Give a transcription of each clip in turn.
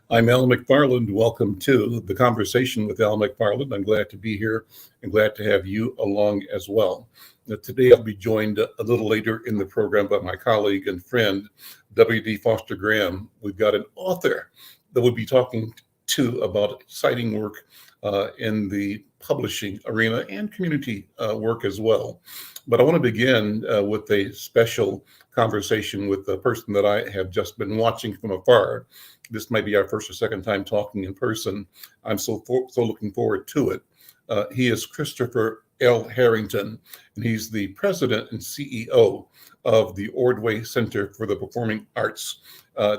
I'm Al McFarland. Welcome to the conversation with Al McFarland. I'm glad to be here and glad to have you along as well. Now, today, I'll be joined a little later in the program by my colleague and friend, W.D. Foster Graham. We've got an author that we'll be talking to about exciting work in the publishing arena and community work as well. But I want to begin with a special conversation with the person that I have just been watching from afar. This might be our first or second time talking in person. I'm so looking forward to it. He is Christopher L. Harrington, and he's the president and CEO of the Ordway Center for the Performing Arts.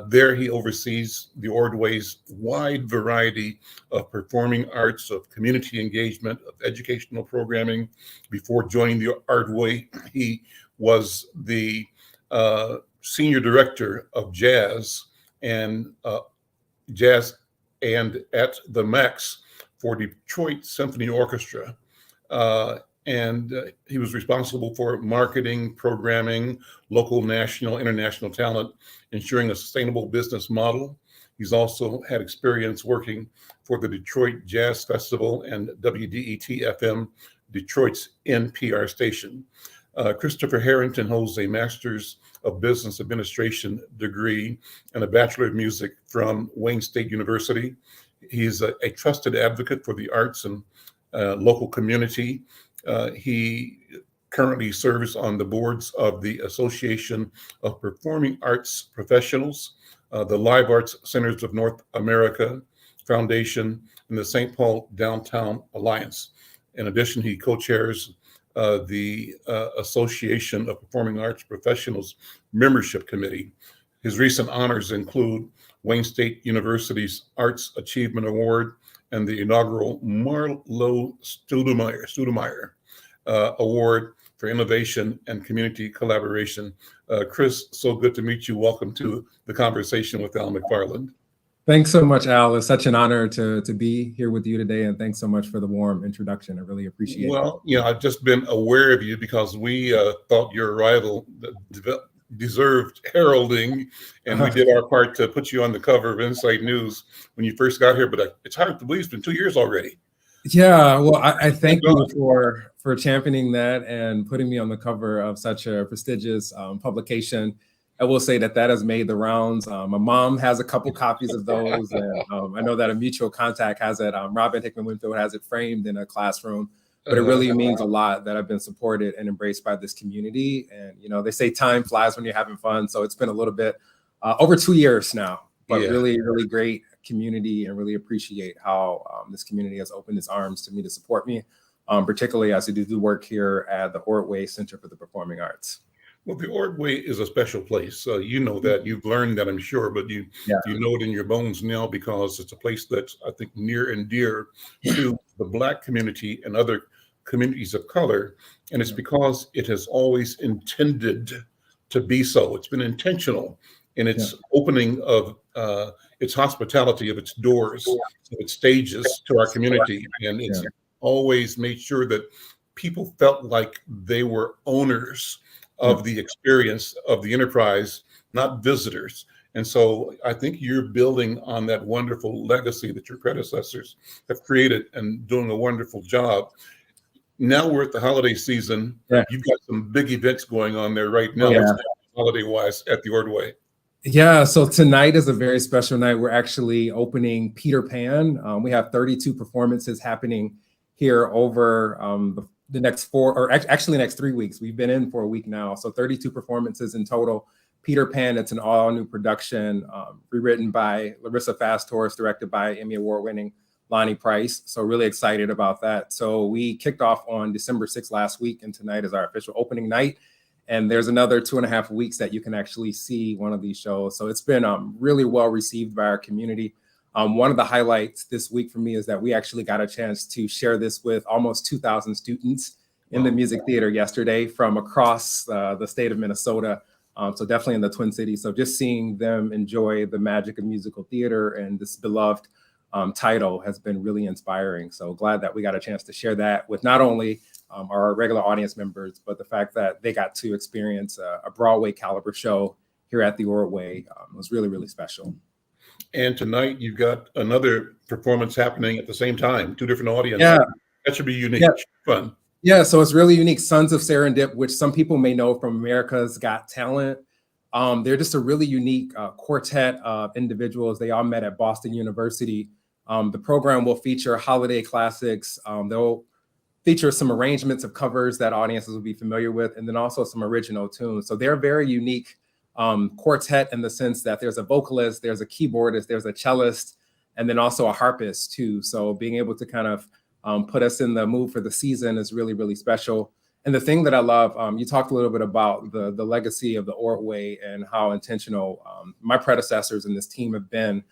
There he oversees the Ordway's wide variety of performing arts, of community engagement, of educational programming. Before joining the Ordway, he was the senior director of jazz and at the Max for Detroit Symphony Orchestra. And he was responsible for marketing, programming, local, national, international talent, ensuring a sustainable business model. He's also had experience working for the Detroit Jazz Festival and WDET-FM, Detroit's NPR station. Christopher Harrington holds a Master's of Business Administration degree and a Bachelor of Music from Wayne State University. He's a trusted advocate for the arts and local community. He currently serves on the boards of the Association of Performing Arts Professionals, the Live Arts Centers of North America Foundation, and the St. Paul Downtown Alliance. In addition, he co-chairs the Association of Performing Arts Professionals Membership Committee. His recent honors include Wayne State University's Arts Achievement Award and the inaugural Marlowe Studemeyer Award for Innovation and Community Collaboration. Chris, so good to meet you. Welcome to the conversation with Al McFarland. Thanks so much, Al. It's such an honor to be here with you today, and thanks so much for the warm introduction. I really appreciate it. Well, I've just been aware of you because we thought your arrival deserved heralding, and we did our part to put you on the cover of Inside News when you first got here, but it's hard to believe it's been 2 years already. Yeah, well, I thank you for championing that and putting me on the cover of such a prestigious publication. I will say that has made the rounds. My mom has a couple copies of those, and I know that a mutual contact has it. Robin Hickman Winfield has it framed in a classroom. But it really means a lot that I've been supported and embraced by this community. And, they say time flies when you're having fun. So it's been a little bit over 2 years now, but really, really great community, and really appreciate how this community has opened its arms to me to support me, particularly as I do work here at the Ordway Center for the Performing Arts. Well, the Ordway is a special place. You know that. You've learned that, I'm sure, but you know it in your bones now because it's a place that's, I think, near and dear to the Black community and other communities of color. And it's because it has always intended to be so. It's been intentional in its opening of its hospitality, of its doors, of its stages to our community. And it's always made sure that people felt like they were owners of the experience of the enterprise, not visitors. And so I think you're building on that wonderful legacy that your predecessors have created and doing a wonderful job. Now we're at the holiday season. You've got some big events going on there right now, holiday-wise at the Ordway. Yeah, so tonight is a very special night. We're actually opening Peter Pan. We have 32 performances happening here over the next next 3 weeks. We've been in for a week now. So 32 performances in total. Peter Pan, it's an all new production, rewritten by Larissa Fasthorse, directed by Emmy Award-winning Lonnie Price. So really excited about that. So we kicked off on December 6th last week, and tonight is our official opening night. And there's another 2.5 weeks that you can actually see one of these shows. So it's been really well received by our community. One of the highlights this week for me is that we actually got a chance to share this with almost 2,000 students in the music theater yesterday from across the state of Minnesota. So definitely in the Twin Cities. So just seeing them enjoy the magic of musical theater and this beloved title has been really inspiring. So glad that we got a chance to share that with not only our regular audience members, but the fact that they got to experience a Broadway caliber show here at the Ordway was really, really special. And tonight you've got another performance happening at the same time, two different audiences. Yeah, That should be unique. yeah, Fun. yeah. So it's really unique. Sons of Serendip, which some people may know from America's Got Talent. They're just a really unique quartet of individuals. They all met at Boston University. The program will feature holiday classics. They'll feature some arrangements of covers that audiences will be familiar with, and then also some original tunes. So they're a very unique quartet in the sense that there's a vocalist, there's a keyboardist, there's a cellist, and then also a harpist too. So being able to kind of put us in the mood for the season is really, really special. And the thing that I love, you talked a little bit about the legacy of the Ordway and how intentional my predecessors and this team have been.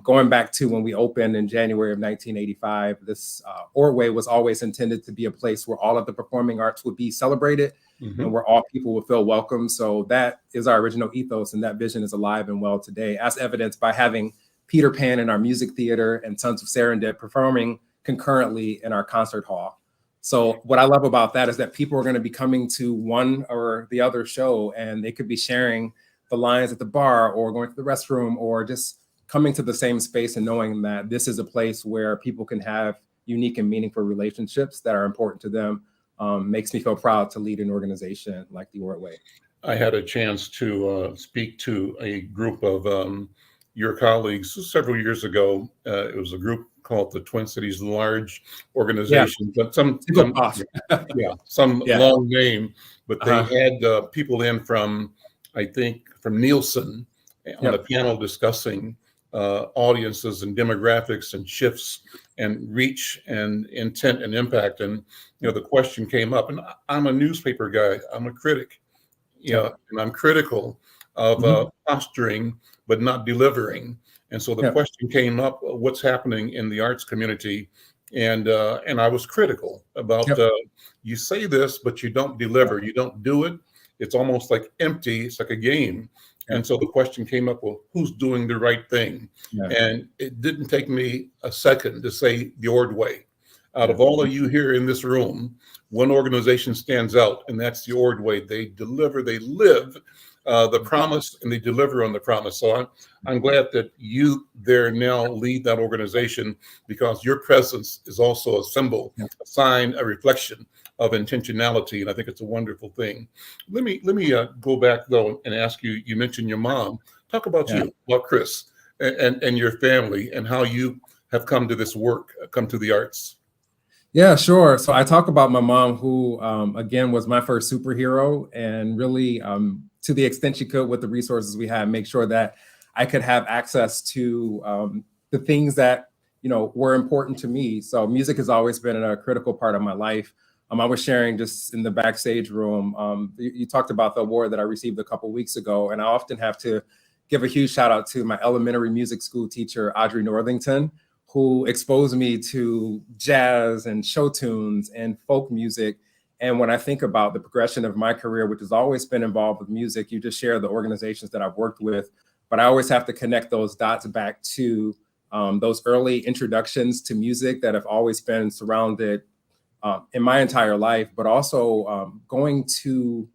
Going back to when we opened in January of 1985, this Ordway was always intended to be a place where all of the performing arts would be celebrated and where all people would feel welcome. So that is our original ethos, and that vision is alive and well today, as evidenced by having Peter Pan in our music theater and Sons of Serendip performing concurrently in our concert hall. So what I love about that is that people are going to be coming to one or the other show, and they could be sharing the lines at the bar or going to the restroom or just coming to the same space and knowing that this is a place where people can have unique and meaningful relationships that are important to them. Makes me feel proud to lead an organization like the Ordway. I had a chance to speak to a group of your colleagues several years ago. It was a group called the Twin Cities Large Organization, but some long name, but they had people in from, I think, from Nielsen on a panel discussing audiences and demographics and shifts and reach and intent and impact. And, the question came up, and I'm a newspaper guy, I'm a critic, and I'm critical of posturing, but not delivering. And so the question came up, what's happening in the arts community? And I was critical about, you say this, but you don't deliver, you don't do it. It's almost like empty, it's like a game. And so the question came up, well, who's doing the right thing? And it didn't take me a second to say the Ordway. Out of all of you here in this room, one organization stands out, and that's the Ordway. They deliver, they live the promise, and they deliver on the promise. So I'm glad that you there now lead that organization, because your presence is also a symbol, a sign, a reflection of intentionality, and I think it's a wonderful thing. Let me go back though and ask you. You mentioned your mom. Talk about you, about Chris, and your family, and how you have come to this work, come to the arts. Yeah, sure. So I talk about my mom, who again was my first superhero, and really, to the extent she could with the resources we had, make sure that I could have access to the things that were important to me. So music has always been a critical part of my life. I was sharing just in the backstage room. You talked about the award that I received a couple of weeks ago, and I often have to give a huge shout out to my elementary music school teacher, Audrey Northington, who exposed me to jazz and show tunes and folk music. And when I think about the progression of my career, which has always been involved with music, you just share the organizations that I've worked with, but I always have to connect those dots back to those early introductions to music that have always been surrounded in my entire life, but also going to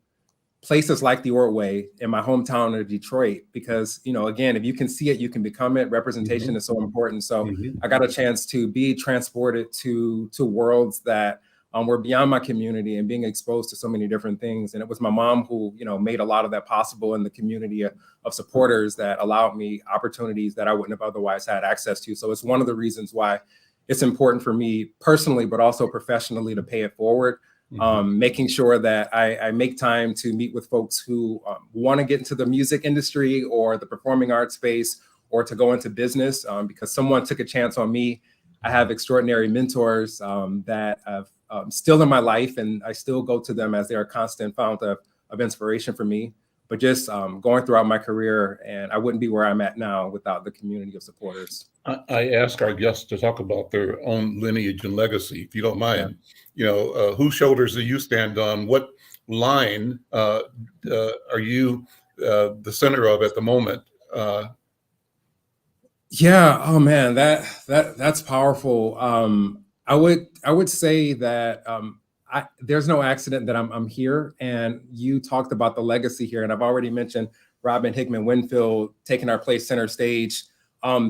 places like the Ordway in my hometown of Detroit, because, again, if you can see it, you can become it. Representation is so important. So I got a chance to be transported to worlds that were beyond my community and being exposed to so many different things. And it was my mom who, made a lot of that possible in the community of supporters that allowed me opportunities that I wouldn't have otherwise had access to. So it's one of the reasons why it's important for me personally, but also professionally, to pay it forward. Making sure that I make time to meet with folks who want to get into the music industry or the performing arts space, or to go into business, because someone took a chance on me. I have extraordinary mentors that have still in my life, and I still go to them as they're a constant fount of inspiration for me. But just going throughout my career, and I wouldn't be where I'm at now without the community of supporters. I ask our guests to talk about their own lineage and legacy, if you don't mind. Whose shoulders do you stand on? What line are you the center of at the moment? Yeah. Oh man, that's powerful. I would say that there's no accident that I'm here, and you talked about the legacy here, and I've already mentioned Robin Hickman Winfield taking our place center stage.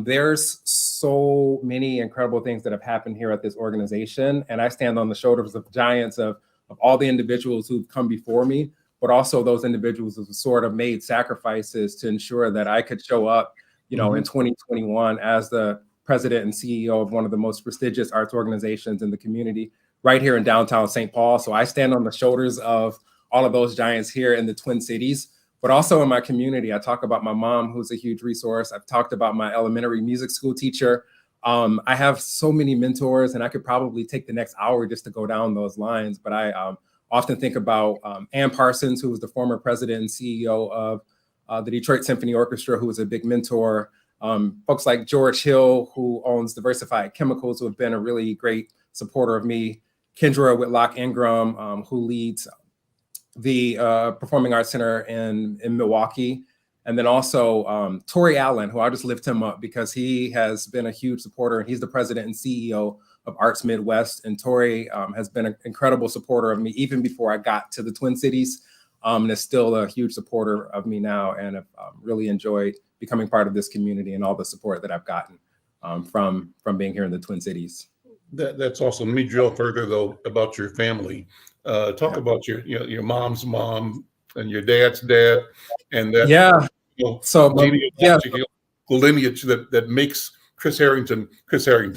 There's so many incredible things that have happened here at this organization. And I stand on the shoulders of giants of all the individuals who've come before me, but also those individuals who sort of made sacrifices to ensure that I could show up, in 2021 as the president and CEO of one of the most prestigious arts organizations in the community right here in downtown St. Paul. So I stand on the shoulders of all of those giants here in the Twin Cities, but also in my community. I talk about my mom, who's a huge resource. I've talked about my elementary music school teacher. I have so many mentors, and I could probably take the next hour just to go down those lines. But I often think about Ann Parsons, who was the former president and CEO of the Detroit Symphony Orchestra, who was a big mentor. Folks like George Hill, who owns Diversified Chemicals, who have been a really great supporter of me. Kendra Whitlock Ingram, who leads the Performing Arts Center in Milwaukee. And then also Tori Allen, who I'll just lift him up because he has been a huge supporter. He's the president and CEO of Arts Midwest. And Tori has been an incredible supporter of me even before I got to the Twin Cities, and is still a huge supporter of me now, and have really enjoyed becoming part of this community and all the support that I've gotten from being here in the Twin Cities. That's awesome. Let me drill further though about your family. Talk about your mom's mom and your dad's dad, and that So lineage that makes Chris Harrington.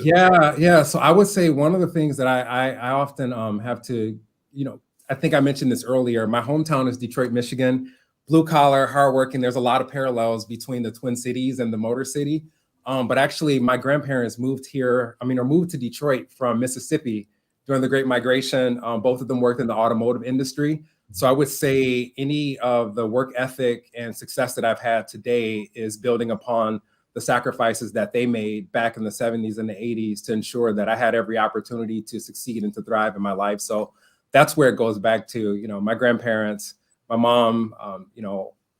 Yeah. So I would say one of the things that I often have to, I think I mentioned this earlier. My hometown is Detroit, Michigan. Blue collar, hardworking. There's a lot of parallels between the Twin Cities and the Motor City. But actually, my grandparents moved to Detroit from Mississippi during the Great Migration. Both of them worked in the automotive industry. So I would say any of the work ethic and success that I've had today is building upon the sacrifices that they made back in the 70s and the 80s to ensure that I had every opportunity to succeed and to thrive in my life. So that's where it goes back to, my grandparents, my mom,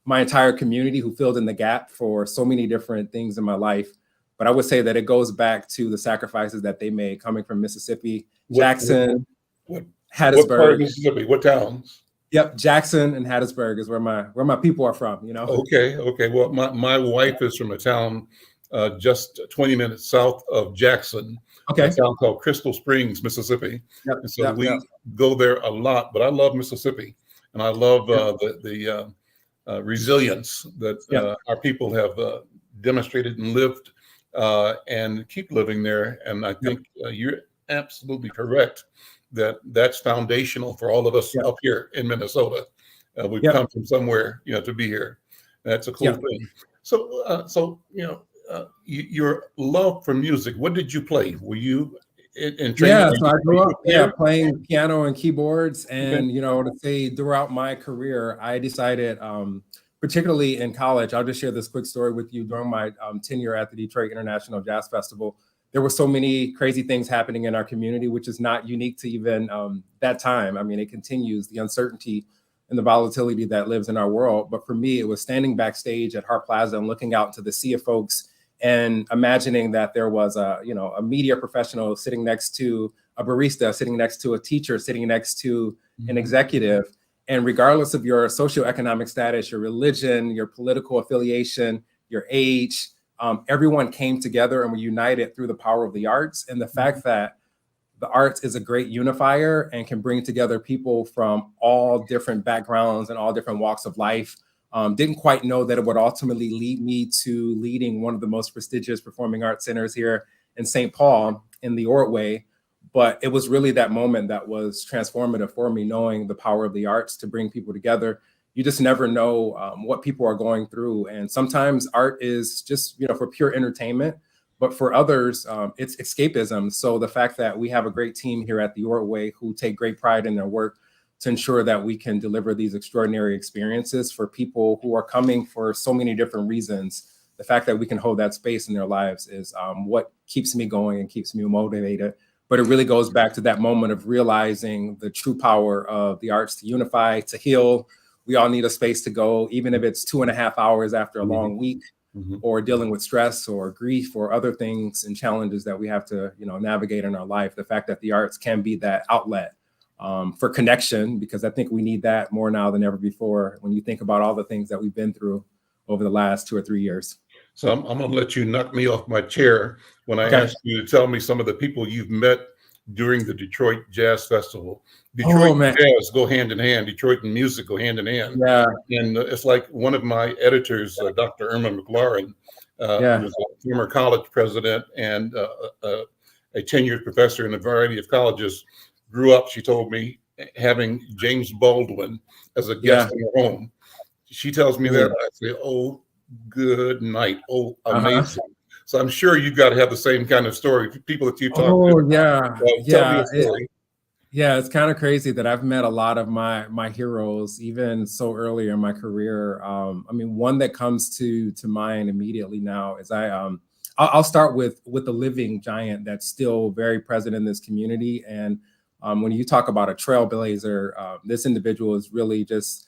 my entire community who filled in the gap for so many different things in my life. But I would say that it goes back to the sacrifices that they made coming from Mississippi, Jackson, Hattiesburg. What part of Mississippi? What towns? Yep, Jackson and Hattiesburg is where my people are from. Okay. Well, my wife is from a town just 20 minutes south of Jackson. Okay. A town called Crystal Springs, Mississippi. Yep. And so we go there a lot. But I love Mississippi, and I love the resilience that our people have demonstrated and lived and keep living there. And I think you're absolutely correct that that's foundational for all of us up here in Minnesota. We've come from somewhere, to be here. That's a cool thing. So, your love for music, what did you play? Were you in training? So I grew up playing piano and keyboards. And, to say throughout my career, I decided, particularly in college, I'll just share this quick story with you. During my tenure at the Detroit International Jazz Festival, there were so many crazy things happening in our community, which is not unique to even that time. I mean, it continues, the uncertainty and the volatility that lives in our world. But for me, it was standing backstage at Hart Plaza and looking out into the sea of folks and imagining that there was a media professional sitting next to a barista, sitting next to a teacher, sitting next to an executive. And regardless of your socioeconomic status, your religion, your political affiliation, your age, everyone came together and were united through the power of the arts. And the fact that the arts is a great unifier and can bring together people from all different backgrounds and all different walks of life. Didn't quite know that it would ultimately lead me to leading one of the most prestigious performing arts centers here in St. Paul in the Ordway. But it was really that moment that was transformative for me, knowing the power of the arts to bring people together. You just never know what people are going through. And sometimes art is just, for pure entertainment, but for others, it's escapism. So the fact that we have a great team here at the Ordway who take great pride in their work to ensure that we can deliver these extraordinary experiences for people who are coming for so many different reasons. The fact that we can hold that space in their lives is what keeps me going and keeps me motivated. But it really goes back to that moment of realizing the true power of the arts to unify, to heal. We all need a space to go, even if it's 2.5 hours after a long week, or dealing with stress or grief or other things and challenges that we have to, navigate in our life. The fact that the arts can be that outlet for connection, because I think we need that more now than ever before. When you think about all the things that we've been through, over the last 2 or 3 years. So I'm going to let you knock me off my chair when I ask you to tell me some of the people you've met during the Detroit Jazz Festival. Detroit and jazz go hand in hand. Detroit and music go hand in hand. Yeah. And it's like one of my editors, Dr. Irma McLaurin, who was a former college president and a tenured professor in a variety of colleges, grew up, she told me, having James Baldwin as a guest in her home. She tells me that, I say, oh, good night. Oh, amazing. So I'm sure you've got to have the same kind of story. People that you talk to. Tell me a story. It's kind of crazy that I've met a lot of my heroes, even so earlier in my career. I mean, one that comes to mind immediately now is I'll start with the living giant that's still very present in this community. And when you talk about a trailblazer, this individual is really just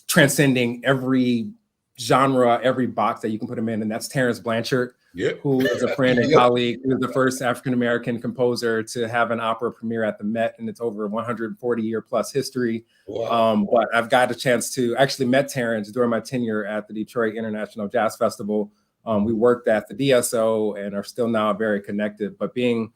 transcending every genre, every box that you can put him in, and that's Terrence Blanchard, who is a friend and colleague, who is the first African-American composer to have an opera premiere at the Met, and it's over 140-year plus history. Wow. But I've got a chance to actually met Terrence during my tenure at the Detroit International Jazz Festival. We worked at the DSO and are still now very connected, but being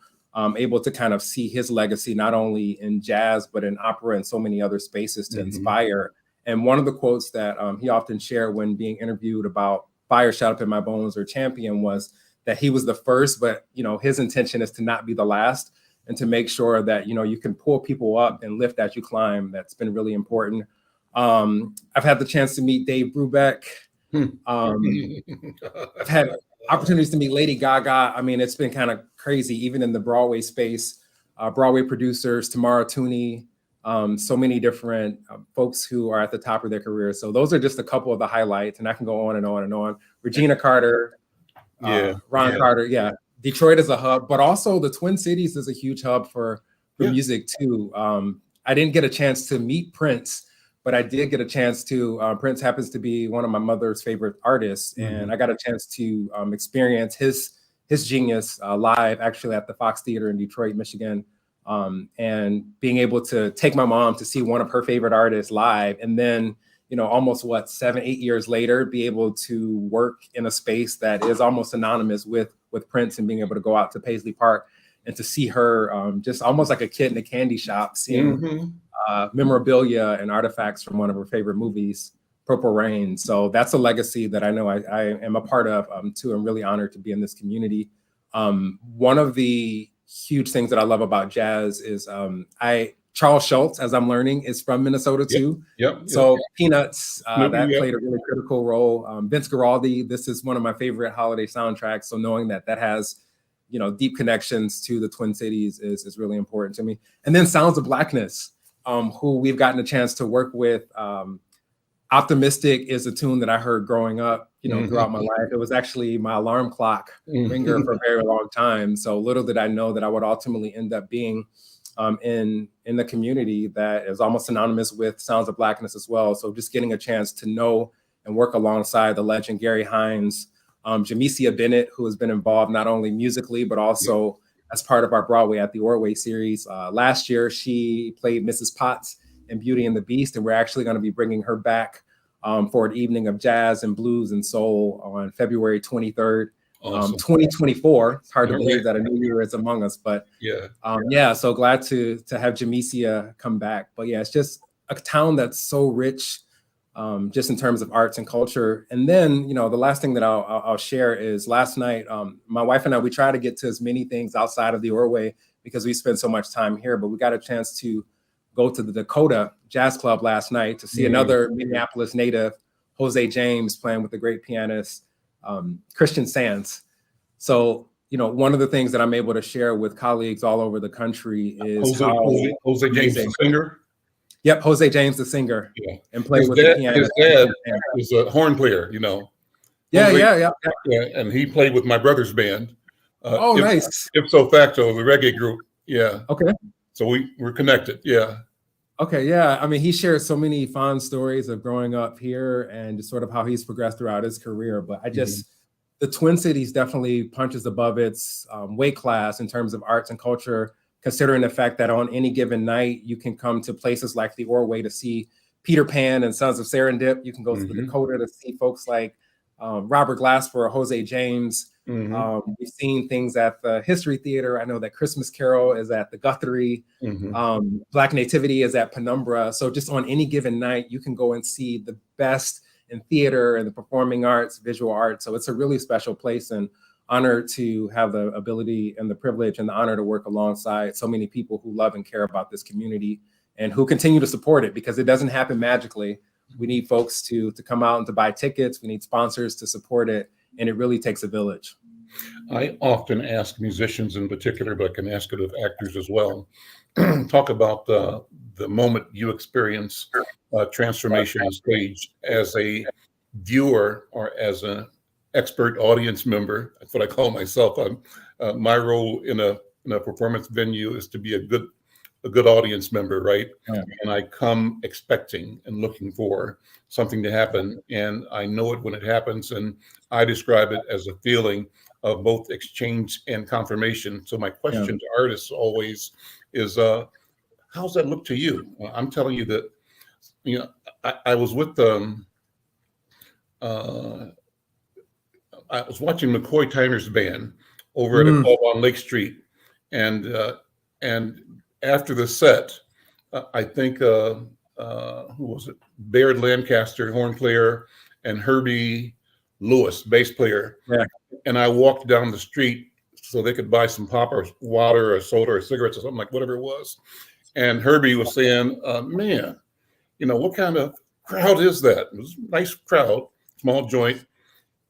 able to kind of see his legacy, not only in jazz, but in opera and so many other spaces to inspire. And one of the quotes that he often shared when being interviewed about Fire Shot Up in My Bones or Champion was that he was the first, but his intention is to not be the last, and to make sure that you can pull people up and lift as you climb. That's been really important. I've had the chance to meet Dave Brubeck. I've had opportunities to meet Lady Gaga. I mean, it's been kind of crazy, even in the Broadway space. Broadway producers, Tamara Tooney, so many different folks who are at the top of their careers. So those are just a couple of the highlights, and I can go on and on and on. Regina Carter, Ron Carter. Detroit is a hub, but also the Twin Cities is a huge hub for music too. I didn't get a chance to meet Prince, but I did get a chance to. Prince happens to be one of my mother's favorite artists, and I got a chance to experience his genius live, actually at the Fox Theater in Detroit, Michigan. And being able to take my mom to see one of her favorite artists live, and then almost 7-8 years later, be able to work in a space that is almost synonymous with Prince, and being able to go out to Paisley Park and to see her just almost like a kid in a candy shop, seeing memorabilia and artifacts from one of her favorite movies, Purple Rain. So that's a legacy that I know I am a part of too. I'm really honored to be in this community. One of the huge things that I love about jazz is Charles Schultz, as I'm learning, is from Minnesota too. So Peanuts, that played a really critical role. Vince Guaraldi, this is one of my favorite holiday soundtracks. So knowing that has, deep connections to the Twin Cities is really important to me. And then Sounds of Blackness, who we've gotten a chance to work with. Optimistic is a tune that I heard growing up, throughout my life. It was actually my alarm clock ringer for a very long time. So little did I know that I would ultimately end up being in the community that is almost synonymous with Sounds of Blackness as well. So just getting a chance to know and work alongside the legend Gary Hines, Jamesia Bennett, who has been involved not only musically, but also as part of our Broadway at the Ordway series. Last year, she played Mrs. Potts in Beauty and the Beast, and we're actually going to be bringing her back for an evening of jazz and blues and soul on February 23rd, 2024. It's hard to believe that a new year is among us, but so glad to have Jamesia come back. But it's just a town that's so rich, just in terms of arts and culture. And then, the last thing that I'll share is last night, my wife and I, we try to get to as many things outside of the Ordway because we spend so much time here, but we got a chance to go to the Dakota Jazz Club last night to see another Minneapolis native, Jose James, playing with the great pianist, Christian Sands. So, one of the things that I'm able to share with colleagues all over the country is Jose James, the singer. Yep, Jose James, the singer, and played with the pianist. His dad is a horn player, Yeah. And he played with my brother's band. Nice. Ipso Facto, the reggae group. Okay. So we're connected. Okay. I mean, he shared so many fond stories of growing up here and just sort of how he's progressed throughout his career. But the Twin Cities definitely punches above its weight class in terms of arts and culture, considering the fact that on any given night, you can come to places like the Ordway to see Peter Pan and Sons of Serendip. You can go to the Mhm. Dakota to see folks like Robert Glasper or Jose James. Mhm. We've seen things at the History Theater. I know that Christmas Carol is at the Guthrie. Mhm. Black Nativity is at Penumbra. So just on any given night, you can go and see the best in theater and the performing arts, visual arts. So it's a really special place, and honored to have the ability and the privilege and the honor to work alongside so many people who love and care about this community and who continue to support it, because it doesn't happen magically. We need folks to come out and to buy tickets. We need sponsors to support it. And it really takes a village. I often ask musicians in particular, but I can ask it of actors as well. Talk about the moment you experience transformation on stage as a viewer or as an expert audience member. That's what I call myself. My role in a performance venue is to be a good audience member, right? Yeah. And I come expecting and looking for something to happen, and I know it when it happens, and I describe it as a feeling of both exchange and confirmation. So my question to artists always is, how's that look to you? I'm telling you that, I was with I was watching McCoy Tyner's band over at a club on Lake Street, and after the set, I think who was it? Baird Lancaster, horn player, and Herbie Lewis, bass player. Yeah. And I walked down the street so they could buy some pop or water or soda or cigarettes or something, like whatever it was. And Herbie was saying, man, what kind of crowd is that? It was a nice crowd, small joint,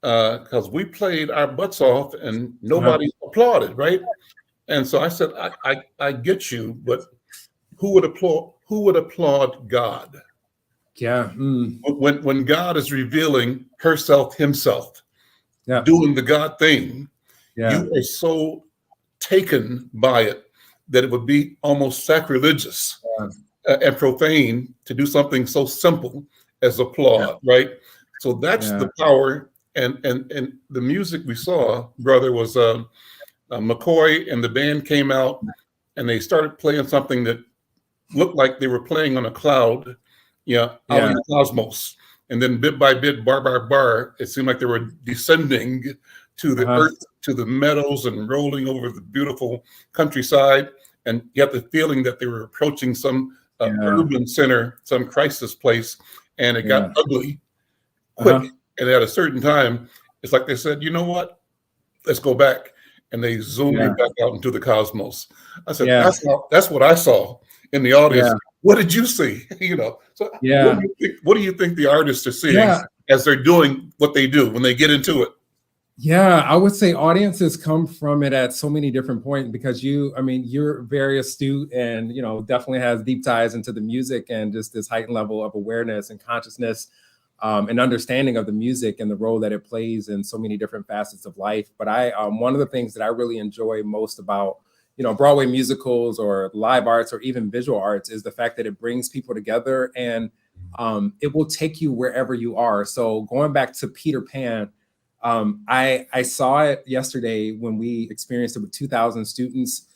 because we played our butts off and nobody applauded, right? And so I said, I get you, but who would applaud God? Yeah. When God is revealing himself, Yeah. doing the God thing, Yeah. you are so taken by it that it would be almost sacrilegious and profane to do something so simple as applaud, right? So that's the power. And the music we saw, brother, was McCoy and the band came out and they started playing something that looked like they were playing on a cloud, out in the cosmos. And then bit by bit, bar by bar, it seemed like they were descending to the earth, to the meadows, and rolling over the beautiful countryside. And you have the feeling that they were approaching some urban center, some crisis place, and it got ugly quick. And at a certain time, it's like they said, you know what? Let's go back. And they zoomed me back out into the cosmos. I said, that's what I saw in the audience. Yeah. What did you see? So what do you think the artists are seeing as they're doing what they do when they get into it? Yeah, I would say audiences come from it at so many different points, because you're very astute and, definitely has deep ties into the music and just this heightened level of awareness and consciousness and understanding of the music and the role that it plays in so many different facets of life. But one of the things that I really enjoy most about, Broadway musicals or live arts or even visual arts is the fact that it brings people together, and it will take you wherever you are. So going back to Peter Pan, I saw it yesterday when we experienced it with 2,000 students.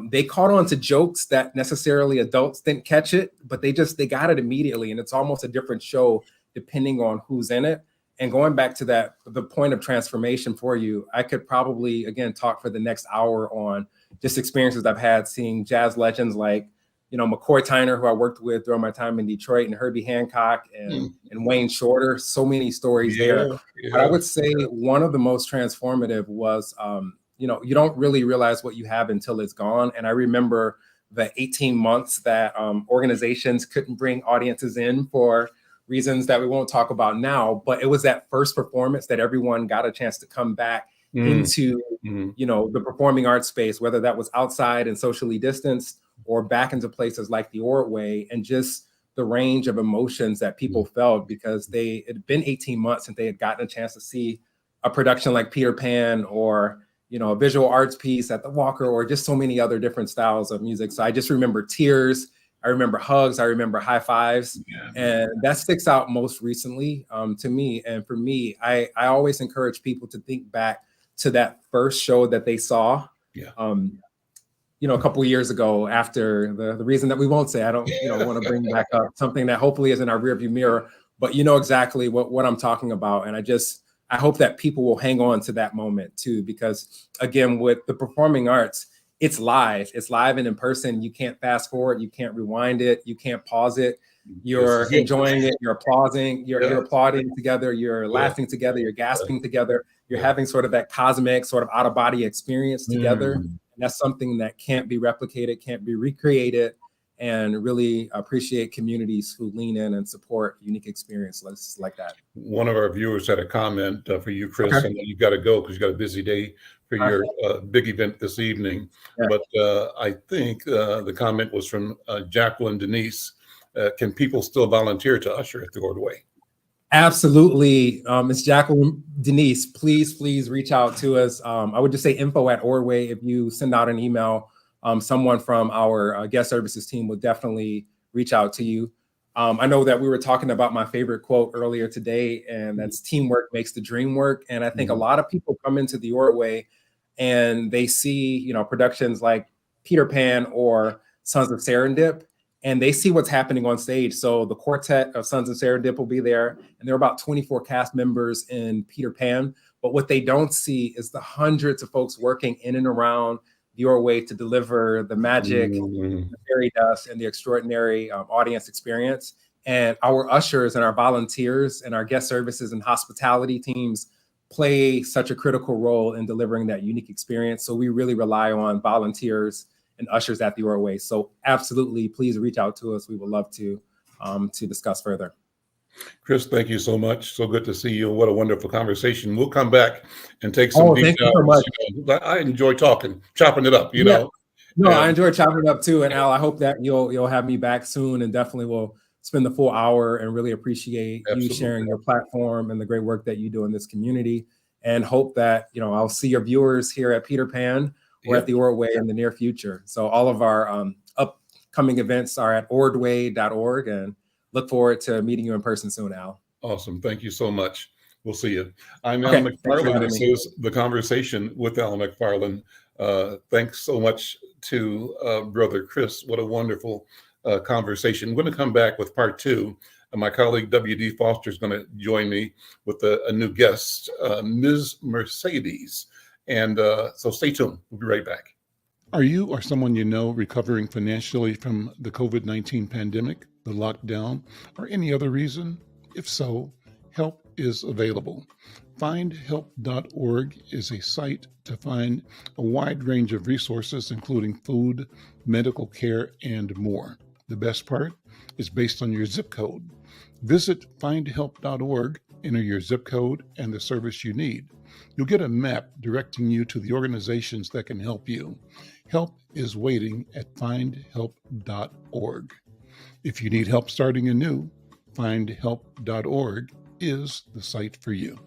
They caught on to jokes that necessarily adults didn't catch it, but they got it immediately. And it's almost a different show depending on who's in it. And going back to the point of transformation for you, I could probably, again, talk for the next hour on just experiences I've had seeing jazz legends like, McCoy Tyner, who I worked with during my time in Detroit, and Herbie Hancock and Wayne Shorter. So many stories there. But I would say one of the most transformative was, you don't really realize what you have until it's gone. And I remember the 18 months that organizations couldn't bring audiences in for reasons that we won't talk about now. But it was that first performance that everyone got a chance to come back into, the performing arts space, whether that was outside and socially distanced or back into places like the Ordway, and just the range of emotions that people felt, because it had been 18 months since they had gotten a chance to see a production like Peter Pan or, a visual arts piece at the Walker, or just so many other different styles of music. So I just remember tears. I remember hugs. I remember high fives. And that sticks out most recently to me. And for me, I always encourage people to think back to that first show that they saw. a couple of years ago after the reason that we won't say, I don't, want to bring back up something that hopefully is in our rearview mirror, but you know exactly what I'm talking about. And I hope that people will hang on to that moment too, because again, with the performing arts, it's live and in person. You can't fast forward, you can't rewind it, you can't pause it. You're enjoying it, you're applauding, you're applauding together, you're laughing together, you're gasping together, you're having sort of that cosmic sort of out of body experience together. And that's something that can't be replicated, can't be recreated, and really appreciate communities who lean in and support unique experiences like that. One of our viewers had a comment for you, Chris, and you've got to go because you've got a busy day for your big event this evening. But I think the comment was from Jacqueline Denise. Can people still volunteer to usher at the Ordway? Absolutely. Ms. Jacqueline Denise, please reach out to us. I would just say info@Ordway. If you send out an email, someone from our guest services team will definitely reach out to you. I know that we were talking about my favorite quote earlier today, and that's teamwork makes the dream work. And I think a lot of people come into the Ordway and they see, productions like Peter Pan or Sons of Serendip, and they see what's happening on stage. So the quartet of Sons of Serendip will be there, and there are about 24 cast members in Peter Pan. But what they don't see is the hundreds of folks working in and around the Ordway to deliver the magic, the fairy dust, and the extraordinary audience experience. And our ushers and our volunteers and our guest services and hospitality teams play such a critical role in delivering that unique experience. So we really rely on volunteers and ushers at the Ordway. So absolutely, please reach out to us. We would love to discuss further. Chris, thank you so much. So good to see you. What a wonderful conversation. We'll come back and take some deep dives. I enjoy chopping it up, know. No, I enjoy chopping it up too. And Al, I hope that you'll have me back soon, and definitely will spend the full hour and really appreciate you sharing your platform and the great work that you do in this community, and hope that, I'll see your viewers here at Peter Pan or at the Ordway in the near future. So all of our upcoming events are at ordway.org, and look forward to meeting you in person soon, Al. Awesome. Thank you so much. We'll see you. I'm Al McFarland. This is The Conversation with Al McFarland. Thanks so much to Brother Chris. What a wonderful conversation. I'm going to come back with part 2. My colleague W.D. Foster is going to join me with a new guest, Mizz Mercedes. And so stay tuned. We'll be right back. Are you or someone you know recovering financially from the COVID-19 pandemic, the lockdown, or any other reason? If so, help is available. Findhelp.org is a site to find a wide range of resources, including food, medical care, and more. The best part is based on your zip code. Visit findhelp.org, enter your zip code and the service you need. You'll get a map directing you to the organizations that can help you. Help is waiting at findhelp.org. If you need help starting anew, findhelp.org is the site for you.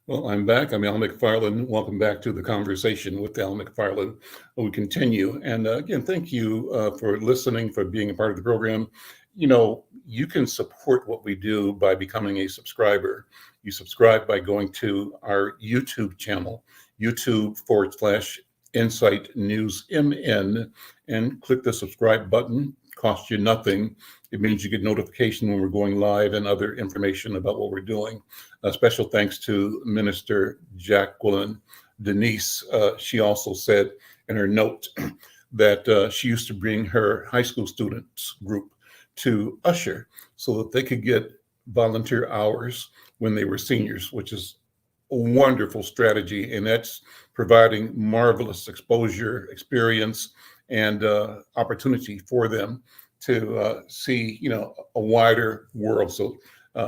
Well, I'm back. I'm Al McFarland. Welcome back to The Conversation with Al McFarland. We continue. And again, thank you for listening, for being a part of the program. You can support what we do by becoming a subscriber. You subscribe by going to our YouTube channel, YouTube.com/Insight News MN, and click the subscribe button. Costs you nothing. It means you get notification when we're going live and other information about what we're doing. A special thanks to Minister Jacqueline Denise. She also said in her note that she used to bring her high school students group to usher so that they could get volunteer hours when they were seniors, which is a wonderful strategy. And that's providing marvelous exposure, experience, and opportunity for them to see, a wider world. So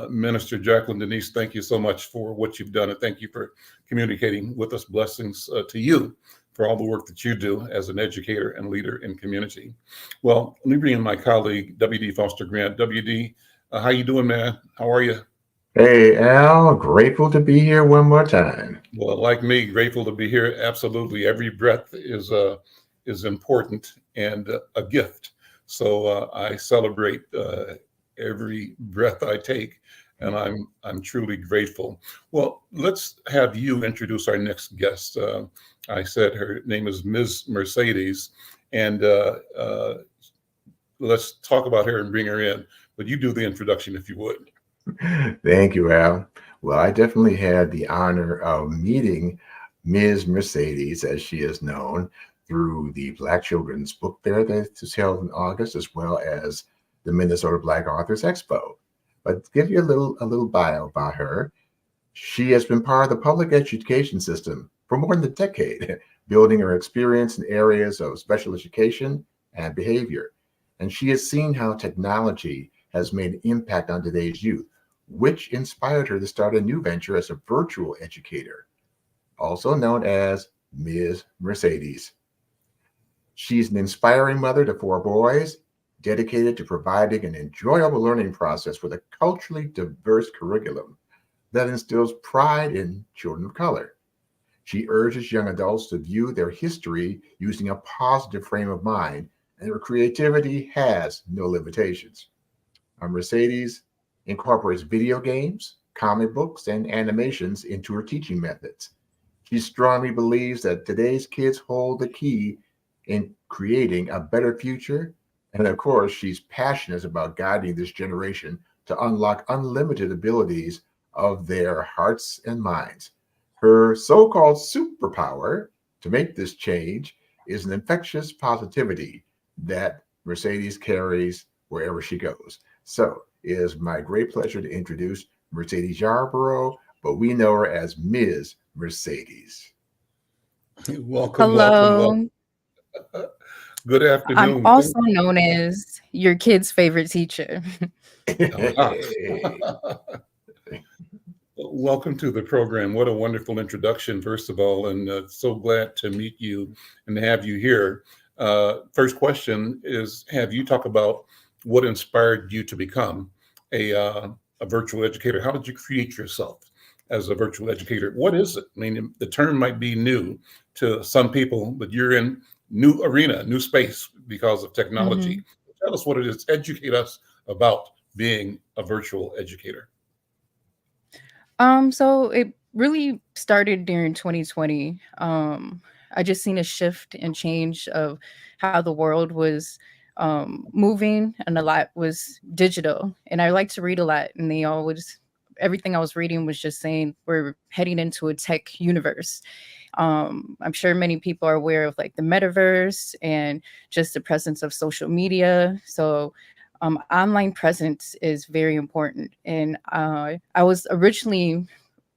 Minister Jacqueline Denise, thank you so much for what you've done. And thank you for communicating with us. Blessings to you for all the work that you do as an educator and leader in community. Well, let me bring in my colleague, W.D. Foster Grant. W.D., how you doing, man? How are you? Hey, Al, grateful to be here one more time. Well, like me, grateful to be here. Absolutely. Every breath is important and a gift. So I celebrate every breath I take and I'm truly grateful. Well, let's have you introduce our next guest. I said her name is Ms. Mercedes, and let's talk about her and bring her in. But you do the introduction if you would. Thank you, Al. Well, I definitely had the honor of meeting Ms. Mercedes, as she is known, through the Black Children's Book Fair that is held in August, as well as the Minnesota Black Authors Expo. But to give you a little bio about her, she has been part of the public education system for more than a decade, building her experience in areas of special education and behavior. And she has seen how technology has made an impact on today's youth, which inspired her to start a new venture as a virtual educator, also known as Ms. Mercedes. She's an inspiring mother to 4 boys, dedicated to providing an enjoyable learning process with a culturally diverse curriculum that instills pride in children of color. She urges young adults to view their history using a positive frame of mind, and her creativity has no limitations. Mercedes incorporates video games, comic books, and animations into her teaching methods. She strongly believes that today's kids hold the key in creating a better future. And of course, she's passionate about guiding this generation to unlock unlimited abilities of their hearts and minds. Her so-called superpower to make this change is an infectious positivity that Mercedes carries wherever she goes. So it is my great pleasure to introduce Mercedes Yarborough, but we know her as Ms. Mercedes. Welcome, welcome, Hello. welcome. Good I'm afternoon. also known as your kid's favorite teacher. Welcome to the program. What a wonderful introduction, first of all, and so glad to meet you and have you here. First question is, have you talk about what inspired you to become a virtual educator? How did you create yourself as a virtual educator? What is it? I mean, the term might be new to some people, but you're in new arena, new space because of technology. Mhm. Tell us what it is. Educate us about being a virtual educator. So it really started during 2020. I just seen a shift and change of how the world was moving, and a lot was digital. And I like to read a lot, and everything I was reading was just saying we're heading into a tech universe. I'm sure many people are aware of like the metaverse and just the presence of social media. So online presence is very important. And I was originally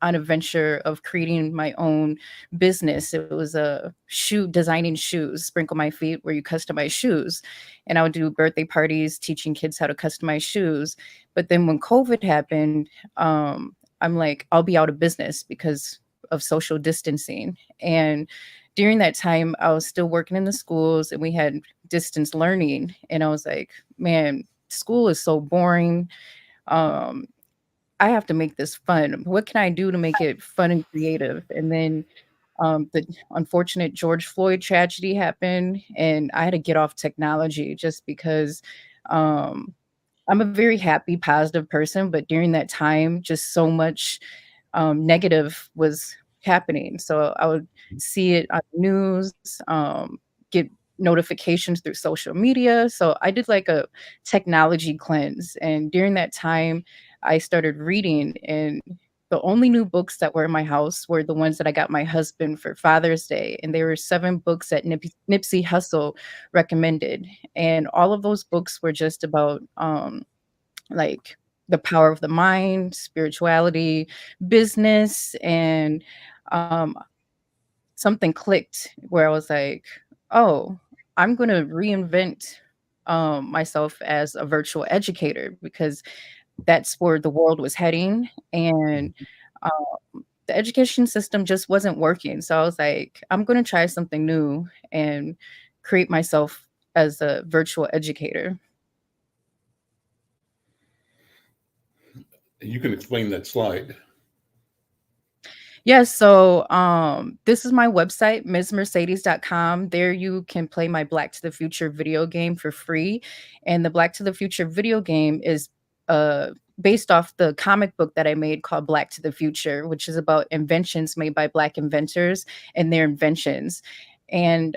on a venture of creating my own business. It was a shoe designing shoes, Sprinkle My Feet, where you customize shoes. And I would do birthday parties teaching kids how to customize shoes. But then when COVID happened, I'm like, I'll be out of business because of social distancing. And during that time, I was still working in the schools and we had distance learning. And I was like, man, school is so boring. Um, I have to make this fun. What can I do to make it fun and creative? And then the unfortunate George Floyd tragedy happened, and I had to get off technology just because um, I'm a very happy, positive person. But during that time, just so much negative was happening. So I would see it on the news, get notifications through social media. So I did like a technology cleanse. And during that time, I started reading, and the only new books that were in my house were the ones that I got my husband for Father's Day. And there were 7 books that Nipsey Hussle recommended. And all of those books were just about like the power of the mind, spirituality, business, and um, something clicked where I was like, oh, I'm going to reinvent myself as a virtual educator because that's where the world was heading. And the education system just wasn't working. So I was like, I'm going to try something new and create myself as a virtual educator. You can explain that slide. Yes, so this is my website, MizzMercedes.com. There you can play my Black to the Future video game for free. And the Black to the Future video game is based off the comic book that I made called Black to the Future, which is about inventions made by Black inventors and their inventions. And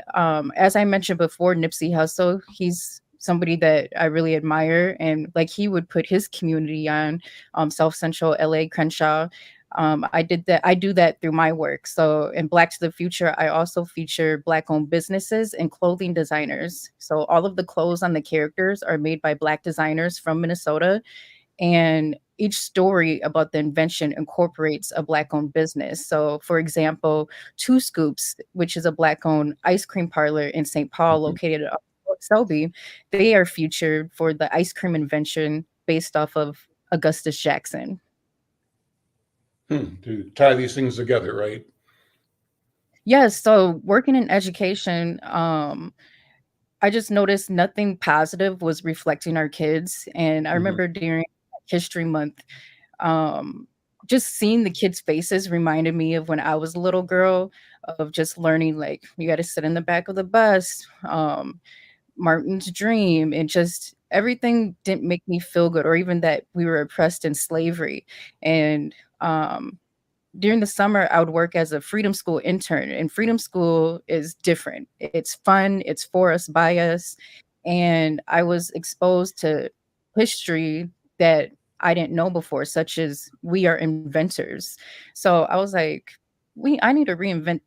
as I mentioned before, Nipsey Hussle, he's somebody that I really admire. And like he would put his community on South Central LA, Crenshaw. I did that. I do that through my work. So in Black to the Future, I also feature Black owned businesses and clothing designers. So all of the clothes on the characters are made by Black designers from Minnesota. And each story about the invention incorporates a Black owned business. So, for example, Two Scoops, which is a Black owned ice cream parlor in St. Paul Mhm. located at Selby, they are featured for the ice cream invention based off of Augustus Jackson. To tie these things together, right? Yes, so working in education, I just noticed nothing positive was reflecting our kids. And I Mhm. remember during History Month, um, just seeing the kids' faces reminded me of when I was a little girl, of just learning like you got to sit in the back of the bus, Martin's dream, and just everything didn't make me feel good, or even that we were oppressed in slavery. And um, during the summer, I would work as a Freedom School intern, and Freedom School is different. It's fun, it's for us, by us, and I was exposed to history that I didn't know before, such as we are inventors. So I was like, I need to reinvent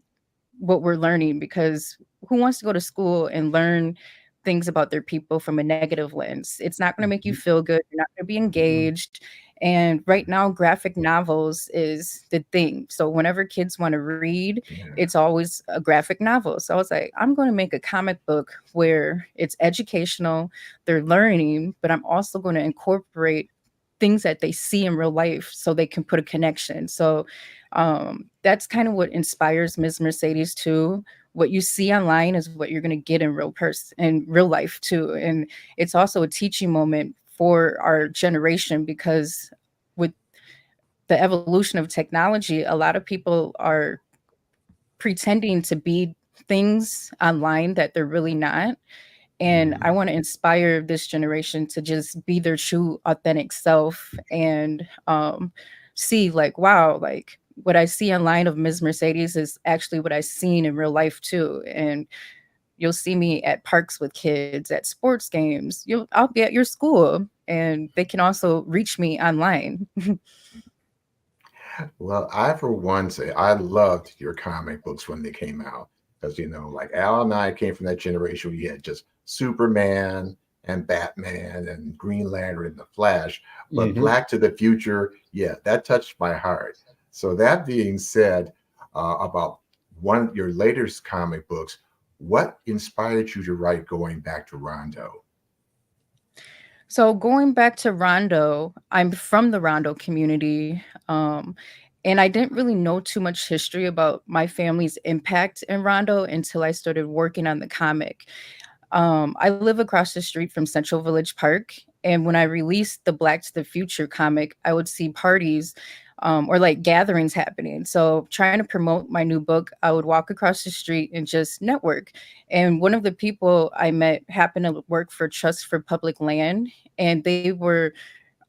what we're learning, because who wants to go to school and learn things about their people from a negative lens? It's not going to make you Mhm. feel good. You're not going to be engaged. And right now, graphic novels is the thing. So whenever kids want to read, Yeah. it's always a graphic novel. So I was like, I'm going to make a comic book where it's educational, they're learning, but I'm also going to incorporate things that they see in real life so they can put a connection. So that's kind of what inspires Ms. Mercedes too. What you see online is what you're going to get in in real life too. And it's also a teaching moment for our generation, because with the evolution of technology, a lot of people are pretending to be things online that they're really not. And I Mhm. want to inspire this generation to just be their true authentic self, and see like, wow, like what I see online of Ms. Mercedes is actually what I seen in real life too. And you'll see me at parks with kids, at sports games. I'll be at your school, and they can also reach me online. Well, I, for one, say I loved your comic books when they came out because, like Al and I came from that generation where you had just Superman and Batman and Green Lantern and the Flash. But Mhm. Black to the Future, yeah, that touched my heart. So that being said, about one of your latest comic books, what inspired you to write Going Back to Rondo? So going back to Rondo, I'm from the Rondo community. And I didn't really know too much history about my family's impact in Rondo until I started working on the comic. I live across the street from Central Village Park. And when I released the Black to the Future comic, I would see parties or like gatherings happening. So, trying to promote my new book, I would walk across the street and just network. And one of the people I met happened to work for Trust for Public Land. And they were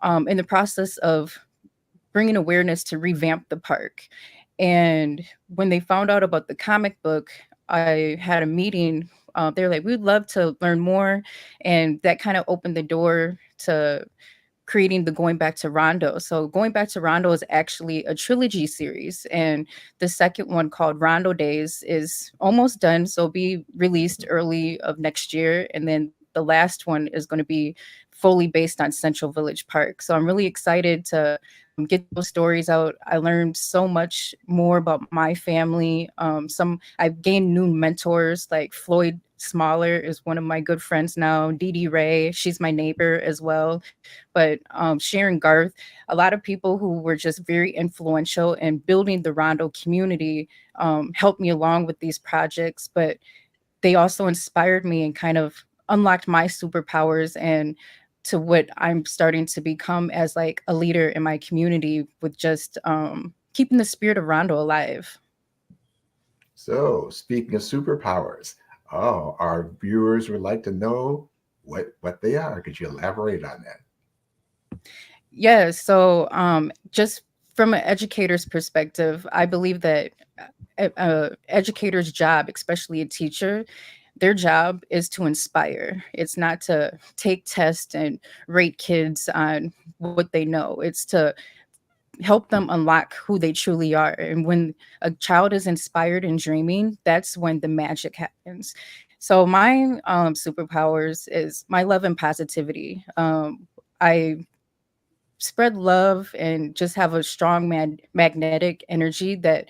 in the process of bringing awareness to revamp the park. And when they found out about the comic book, I had a meeting. They're like, we'd love to learn more. And that kind of opened the door to creating the Going Back to Rondo. So Going Back to Rondo is actually a trilogy series. And the second one, called Rondo Days, is almost done. So it'll be released early of next year. And then the last one is going to be fully based on Central Village Park. So I'm really excited to get those stories out. I learned so much more about my family. I've gained new mentors, like Floyd Smaller is one of my good friends now. Dee Dee Ray, she's my neighbor as well. But Sharon Garth, a lot of people who were just very influential in building the Rondo community helped me along with these projects. But they also inspired me and kind of unlocked my superpowers and to what I'm starting to become as like a leader in my community, with just keeping the spirit of Rondo alive. So, speaking of superpowers, oh, our viewers would like to know what they are. Could you elaborate on that? Yeah, so just from an educator's perspective, I believe that educator's job, especially a teacher, their job is to inspire. It's not to take tests and rate kids on what they know. It's to help them unlock who they truly are. And when a child is inspired and dreaming, that's when the magic happens. So my superpowers is my love and positivity. I spread love and just have a strong magnetic energy that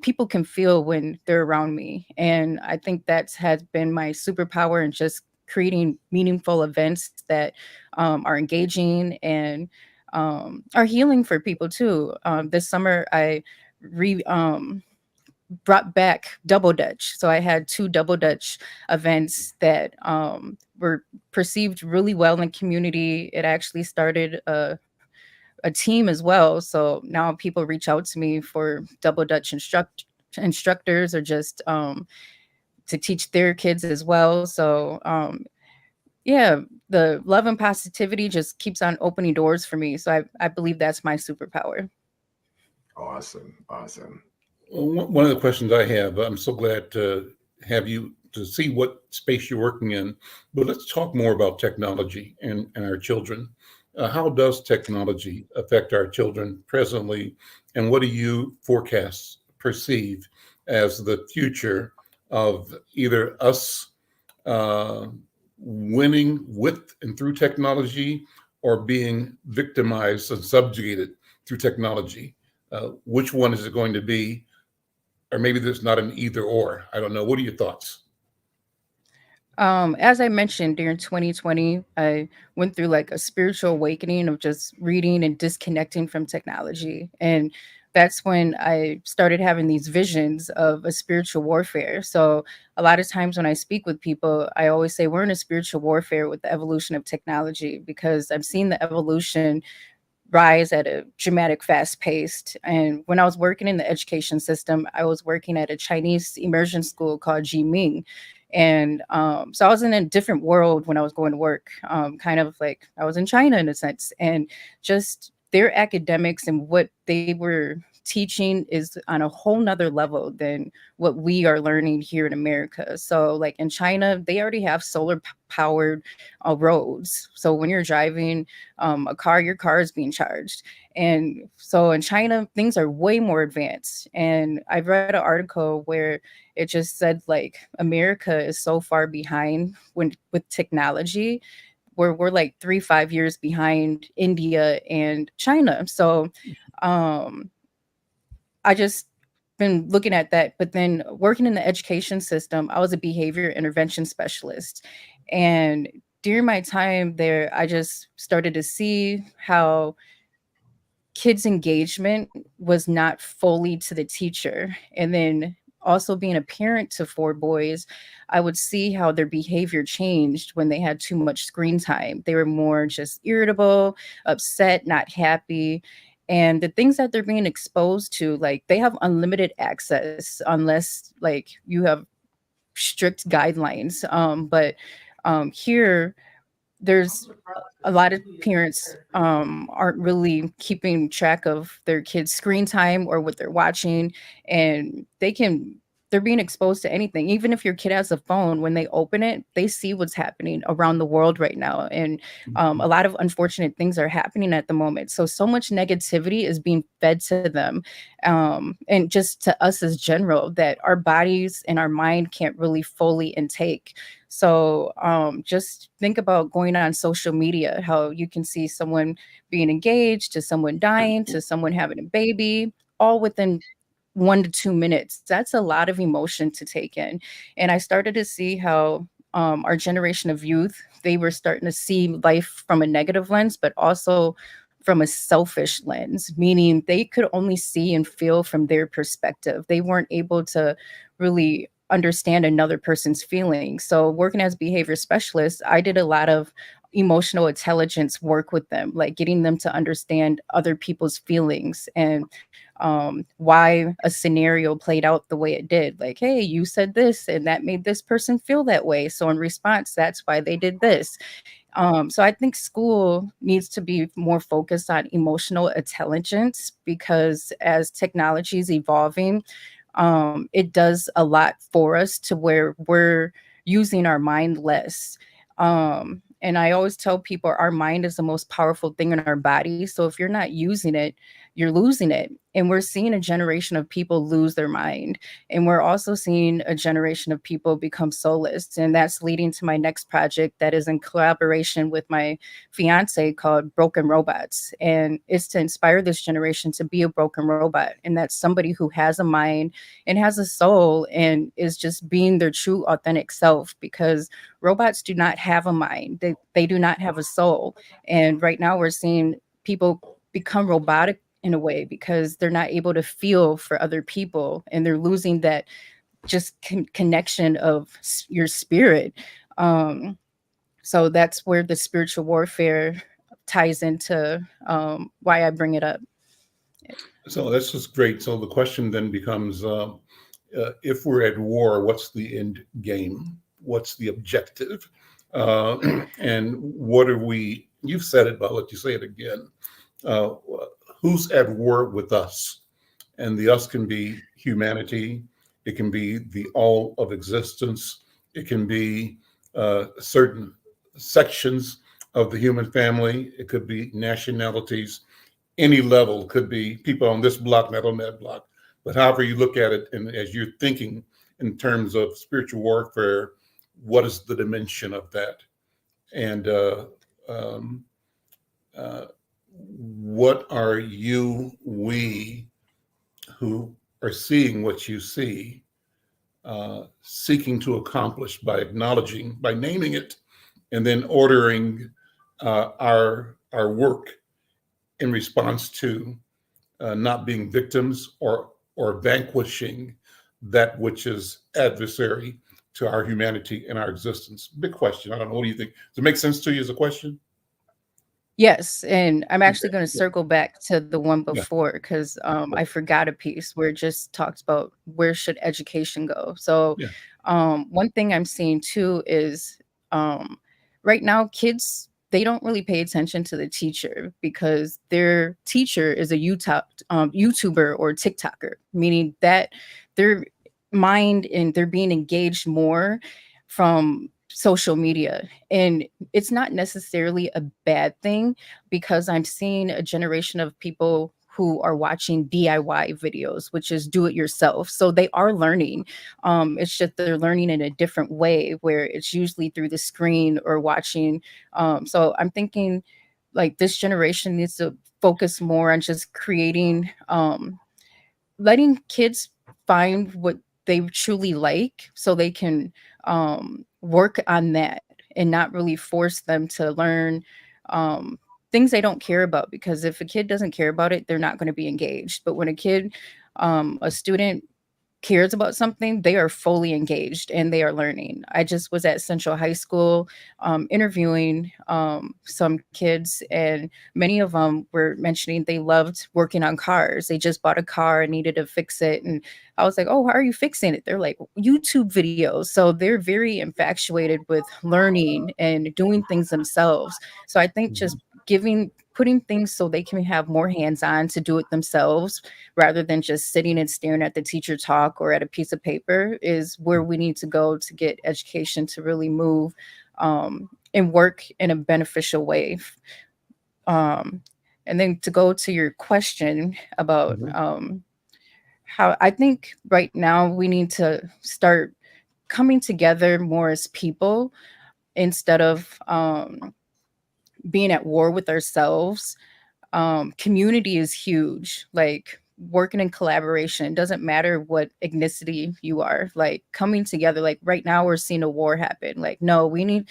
people can feel when they're around me. And I think that's has been my superpower in just creating meaningful events that are engaging and are healing for people too. This summer, I re brought back double dutch, so I had two double dutch events that were perceived really well in the community. It actually started a team as well. So now people reach out to me for double Dutch instructors or just to teach their kids as well. So yeah, the love and positivity just keeps on opening doors for me. So I believe that's my superpower. Awesome. Awesome. One of the questions I have, I'm so glad to have you to see what space you're working in, but let's talk more about technology and our children. How does technology affect our children presently, and what do you forecast, perceive as the future of either us uh, winning with and through technology or being victimized and subjugated through technology? Which one is it going to be? Or maybe there's not an either or. I don't know. What are your thoughts? As I mentioned during 2020, I went through like a spiritual awakening of just reading and disconnecting from technology. And that's when I started having these visions of a spiritual warfare. So a lot of times when I speak with people, I always say we're in a spiritual warfare with the evolution of technology because I've seen the evolution rise at a dramatic fast pace. And when I was working in the education system, I was working at a Chinese immersion school called Jiming. And so I was in a different world when I was going to work, kind of like I was in China in a sense. And just their academics and what they were teaching is on a whole nother level than what we are learning here in America. So like in China, they already have solar powered roads. So when you're driving a car, your car is being charged. And so in China, things are way more advanced. And I've read an article where it just said like America is so far behind when with technology. We're like 3-5 years behind India and China. So um I just been looking at that, but then working in the education system, I was a behavior intervention specialist. And during my time there, I just started to see how kids' engagement was not fully to the teacher. And then also being a parent to four boys, I would see how their behavior changed when they had too much screen time. They were more just irritable, upset, not happy. And the things that they're being exposed to, like they have unlimited access unless like you have strict guidelines. But here there's a lot of parents aren't really keeping track of their kids' screen time or what they're watching, and they're being exposed to anything. Even if your kid has a phone, when they open it, they see what's happening around the world right now, and a lot of unfortunate things are happening at the moment. So much negativity is being fed to them, and just to us as general that our bodies and our mind can't really fully intake. So just think about going on social media, how you can see someone being engaged to someone dying to someone having a baby, all within 1 to 2 minutes. That's a lot of emotion to take in. And I started to see how our generation of youth, they were starting to see life from a negative lens, but also from a selfish lens, meaning they could only see and feel from their perspective. They weren't able to really understand another person's feelings. So working as behavior specialist, I did a lot of emotional intelligence work with them, like getting them to understand other people's feelings and why a scenario played out the way it did. Like, hey, you said this and that made this person feel that way. So in response, that's why they did this. So I think school needs to be more focused on emotional intelligence, because as technology is evolving, it does a lot for us to where we're using our mind less. And I always tell people our mind is the most powerful thing in our body. So if you're not using it, you're losing it. And we're seeing a generation of people lose their mind. And we're also seeing a generation of people become soulless. And that's leading to my next project that is in collaboration with my fiance, called Broken Robots. And it's to inspire this generation to be a broken robot. And that's somebody who has a mind and has a soul and is just being their true authentic self, because robots do not have a mind. They do not have a soul. And right now we're seeing people become robotic in a way because they're not able to feel for other people, and they're losing that just connection of your spirit. So that's where the spiritual warfare ties into why I bring it up. So that's just great. So the question then becomes, if we're at war, what's the end game? What's the objective? And what are we, you've said it, but I'll let you say it again. Who's at war with us? And the us can be humanity. It can be the all of existence. It can be certain sections of the human family. It could be nationalities. Any level, could be people on this block, not on that block. But however you look at it, and as you're thinking in terms of spiritual warfare, what is the dimension of that? And what are we who are seeing what you see, seeking to accomplish by acknowledging, by naming it, and then ordering our work in response to not being victims or vanquishing that which is adversary to our humanity and our existence? Big question. I don't know. What do you think? Does it make sense to you as a question? Yes, and I'm actually Okay. going to circle back to the one Yeah. before, because I forgot a piece where it just talks about where should education go. So Yeah. one thing I'm seeing too is right now kids, they don't really pay attention to the teacher, because their teacher is a YouTuber or TikToker, meaning that their mind and they're being engaged more from social media. And it's not necessarily a bad thing, because I'm seeing a generation of people who are watching DIY videos, which is do it yourself. So they are learning. It's just they're learning in a different way, where it's usually through the screen or watching. So I'm thinking like this generation needs to focus more on just creating, letting kids find what they truly like, so they can work on that and not really force them to learn um, things they don't care about. Because if a kid doesn't care about it, they're not going to be engaged. But when a student cares about something, they are fully engaged and they are learning. I just was at Central High School interviewing some kids, and many of them were mentioning they loved working on cars. They just bought a car and needed to fix it. And I was like, oh, how are you fixing it? They're like, YouTube videos. So they're very infatuated with learning and doing things themselves. So I think just putting things so they can have more hands-on to do it themselves, rather than just sitting and staring at the teacher talk or at a piece of paper, is where we need to go to get education to really move and work in a beneficial way. And then to go to your question about how I think right now we need to start coming together more as people, instead of being at war with ourselves. Community is huge. Like working in collaboration, it doesn't matter what ethnicity you are, like coming together. Like right now we're seeing a war happen. Like, no, we need,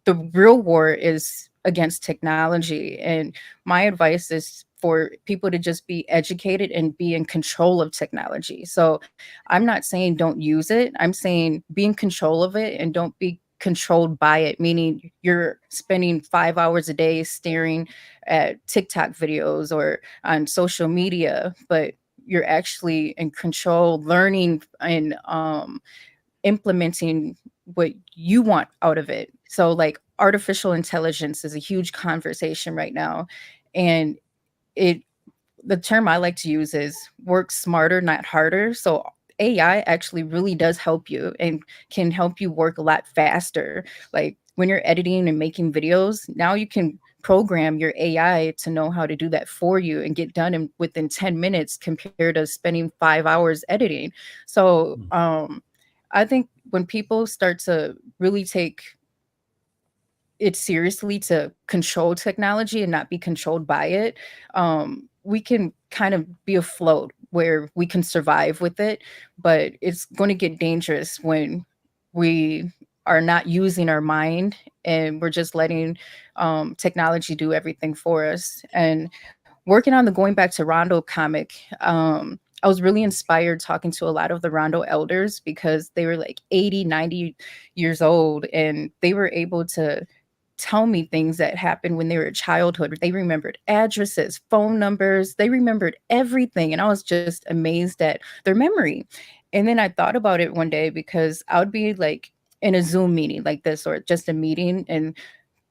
the real war is against technology. And my advice is for people to just be educated and be in control of technology. So I'm not saying don't use it. I'm saying be in control of it and don't be controlled by it, meaning you're spending 5 hours a day staring at TikTok videos or on social media, but you're actually in control, learning and implementing what you want out of it. So like artificial intelligence is a huge conversation right now, and it the term I like to use is work smarter, not harder. So AI actually really does help you and can help you work a lot faster. Like when you're editing and making videos, now you can program your AI to know how to do that for you and get done within 10 minutes compared to spending 5 hours editing. So I think when people start to really take it seriously to control technology and not be controlled by it, we can kind of be afloat where we can survive with it. But it's going to get dangerous when we are not using our mind and we're just letting technology do everything for us. And working on the Going Back to Rondo comic, I was really inspired talking to a lot of the Rondo elders because they were like 80, 90 years old, and they were able to tell me things that happened when they were in childhood. They remembered addresses, phone numbers, they remembered everything. And I was just amazed at their memory. And then I thought about it one day because I would be like in a Zoom meeting like this or just a meeting, and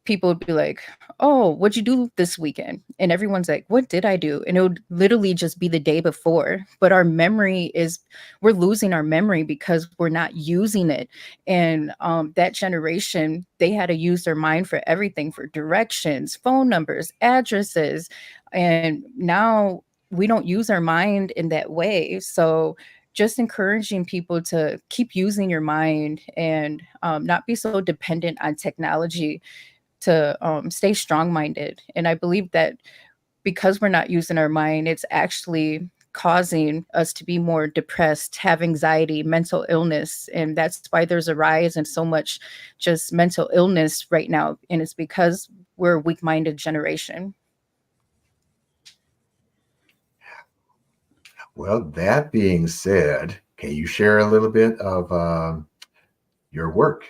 people would be like, "Oh, what'd you do this weekend?" And everyone's like, "What did I do?" And it would literally just be the day before. But we're losing our memory because we're not using it. And that generation, they had to use their mind for everything, for directions, phone numbers, addresses. And now we don't use our mind in that way. So just encouraging people to keep using your mind and not be so dependent on technology, to stay strong-minded. And I believe that because we're not using our mind, it's actually causing us to be more depressed, have anxiety, mental illness. And that's why there's a rise in so much just mental illness right now. And it's because we're a weak-minded generation. Well, that being said, can you share a little bit of your work?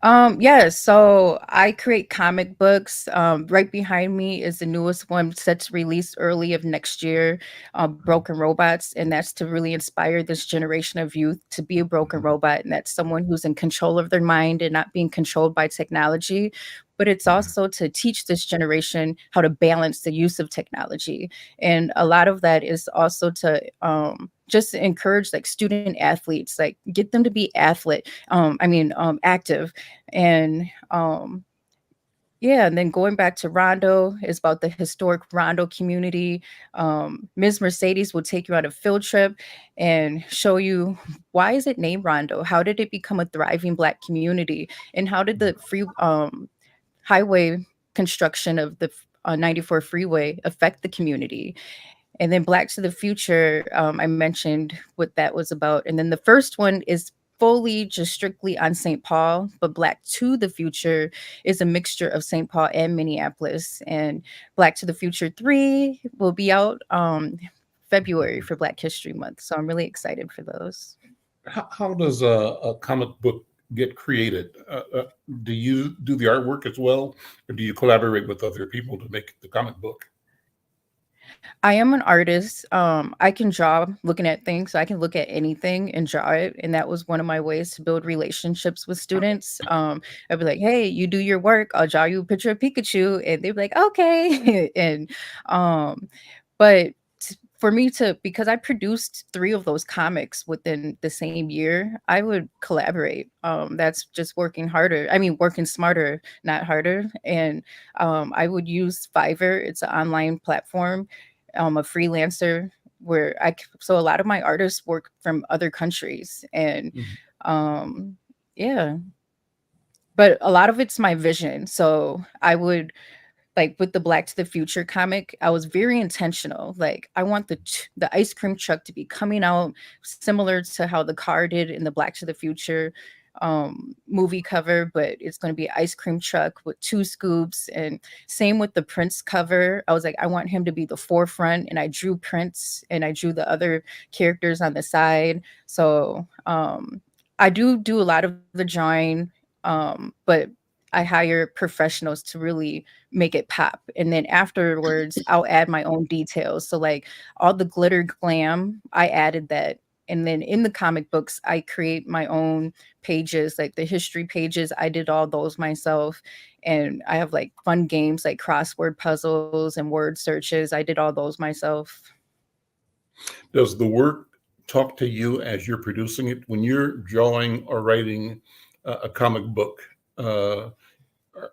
Yeah, so I create comic books. Right behind me is the newest one set to release early of next year, Broken Robots. And that's to really inspire this generation of youth to be a broken robot. And that's someone who's in control of their mind and not being controlled by technology. But it's also to teach this generation how to balance the use of technology. And a lot of that is also to just encourage like student athletes, like get them to be active. And yeah, and then going back to Rondo is about the historic Rondo community. Ms. Mercedes will take you on a field trip and show you, why is it named Rondo? How did it become a thriving Black community? And how did the free highway construction of the 94 freeway affect the community? And then Black to the Future, I mentioned what that was about. And then the first one is fully just strictly on St. Paul, but Black to the Future is a mixture of St. Paul and Minneapolis. And Black to the Future 3 will be out February for Black History Month. So I'm really excited for those. How does a comic book get created? Do you do the artwork as well, or do you collaborate with other people to make the comic book? I am an artist. I can draw looking at things. So I can look at anything and draw it. And that was one of my ways to build relationships with students. I'd be like, "Hey, you do your work. I'll draw you a picture of Pikachu." And they'd be like, "Okay." And but for me to, because I produced 3 of those comics within the same year, I would collaborate. That's just working harder. I mean, working smarter, not harder. And I would use Fiverr. It's an online platform, a freelancer so a lot of my artists work from other countries. And yeah, but a lot of it's my vision. So I would, like with the Black to the Future comic, I was very intentional. Like I want the ice cream truck to be coming out similar to how the car did in the Black to the Future movie cover, but it's going to be an ice cream truck with 2 scoops. And same with the Prince cover. I was like, I want him to be the forefront, and I drew Prince and I drew the other characters on the side. So I do a lot of the drawing, but I hire professionals to really make it pop. And then afterwards, I'll add my own details. So like all the glitter glam, I added that And then in the comic books, I create my own pages, like the history pages. I did all those myself. And I have like fun games like crossword puzzles and word searches. I did all those myself. Does the work talk to you as you're producing it? When you're drawing or writing a comic book, uh,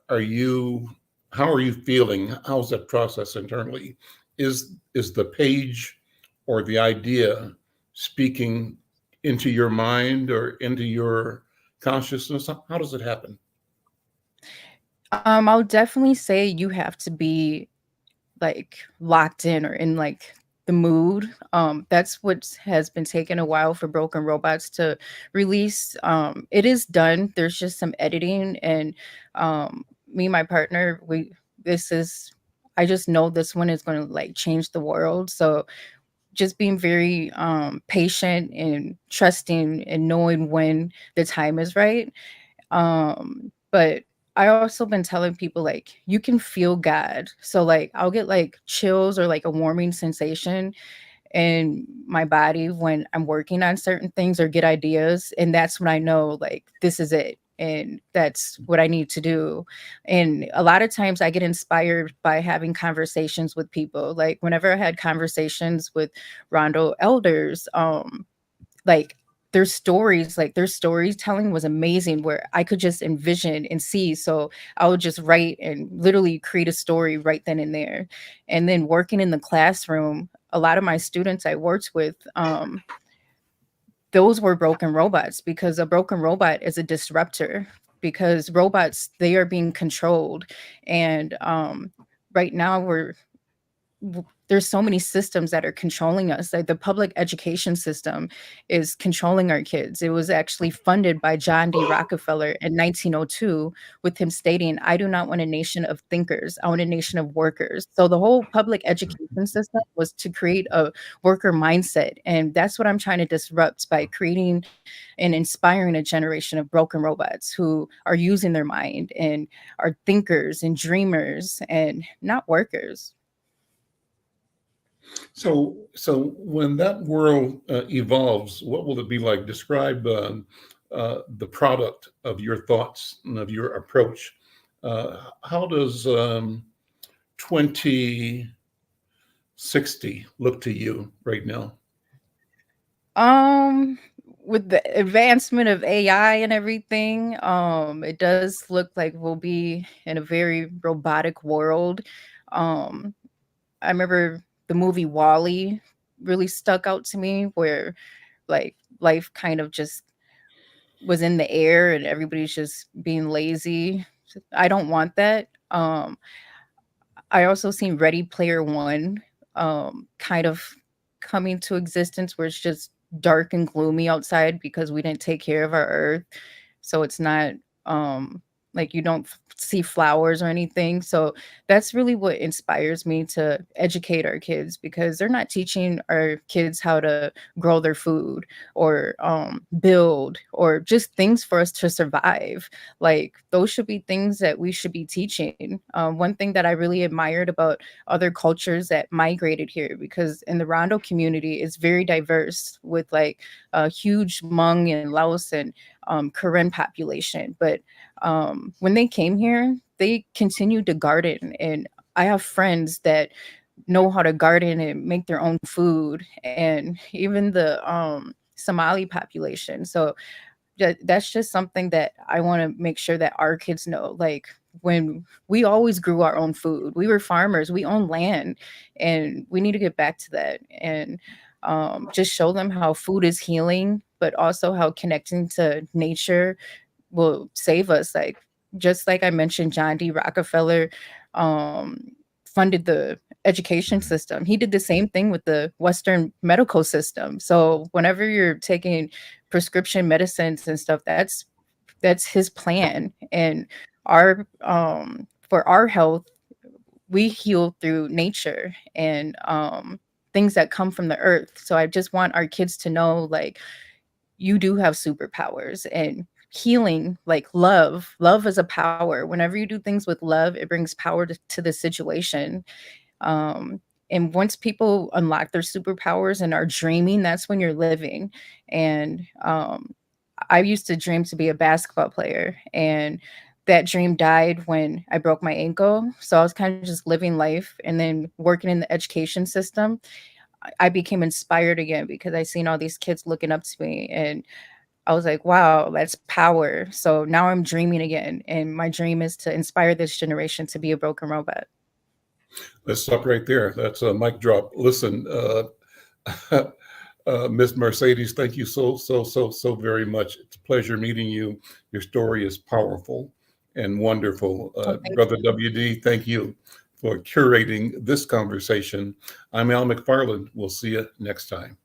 are you, how are you feeling? How's that process internally? Is the page or the idea speaking into your mind or into your consciousness? How does it happen? I'll definitely say you have to be like locked in or in like the mood. That's what has been taking a while for Broken Robots to release. It is done. There's just some editing, and me and my partner, this is I just know this one is going to like change the world. So just being very patient and trusting and knowing when the time is right. But I also been telling people like you can feel God. So like I'll get like chills or like a warming sensation in my body when I'm working on certain things or get ideas. And that's when I know like this is it. And that's what I need to do. And a lot of times I get inspired by having conversations with people. Like whenever I had conversations with Rondo elders, like their storytelling was amazing where I could just envision and see. So I would just write and literally create a story right then and there. And then working in the classroom, a lot of my students I worked with, those were broken robots because a broken robot is a disruptor because robots, they are being controlled. And right now there's so many systems that are controlling us. Like the public education system is controlling our kids. It was actually funded by John D. Rockefeller in 1902 with him stating, I do not want a nation of thinkers. I want a nation of workers. So the whole public education system was to create a worker mindset. And that's what I'm trying to disrupt by creating and inspiring a generation of broken robots who are using their mind and are thinkers and dreamers and not workers. So when that world evolves, what will it be like? Describe the product of your thoughts and of your approach. How does 2060 look to you right now? Um, with the advancement of AI and everything, it does look like we'll be in a very robotic world. Um, I remember the movie Wall-E really stuck out to me, where like life kind of just was in the air and everybody's just being lazy. I don't want that. I also seen Ready Player One kind of coming to existence where it's just dark and gloomy outside because we didn't take care of our earth. So it's not like you don't see flowers or anything. So that's really what inspires me to educate our kids because they're not teaching our kids how to grow their food or build or just things for us to survive. Like those should be things that we should be teaching. One thing that I really admired about other cultures that migrated here, because in the Rondo community, it's very diverse with like a huge Hmong and Laos and Karen population. But when they came here, they continued to garden. And I have friends that know how to garden and make their own food, and even the Somali population. So that's just something that I want to make sure that our kids know. Like when we always grew our own food, we were farmers, we own land, and we need to get back to that and just show them how food is healing, but also how connecting to nature will save us. Like just like I mentioned, John D. Rockefeller funded the education system. He did the same thing with the Western medical system. So whenever you're taking prescription medicines and stuff, that's his plan. And our for our health, we heal through nature and things that come from the earth. So I just want our kids to know like you do have superpowers and healing, like love is a power. Whenever you do things with love, it brings power to the situation. And once people unlock their superpowers and are dreaming, that's when you're living. And I used to dream to be a basketball player, and that dream died when I broke my ankle. So I was kind of just living life, and then working in the education system, I became inspired again because I seen all these kids looking up to me, and I was like, wow, that's power. So now I'm dreaming again, and my dream is to inspire this generation to be a broken robot. Let's stop right there. That's a mic drop. Listen, Mizz Mercedes, thank you so very much. It's a pleasure meeting you. Your story is powerful and wonderful. Brother WD, thank you for curating this conversation. I'm Al McFarland. We'll see you next time.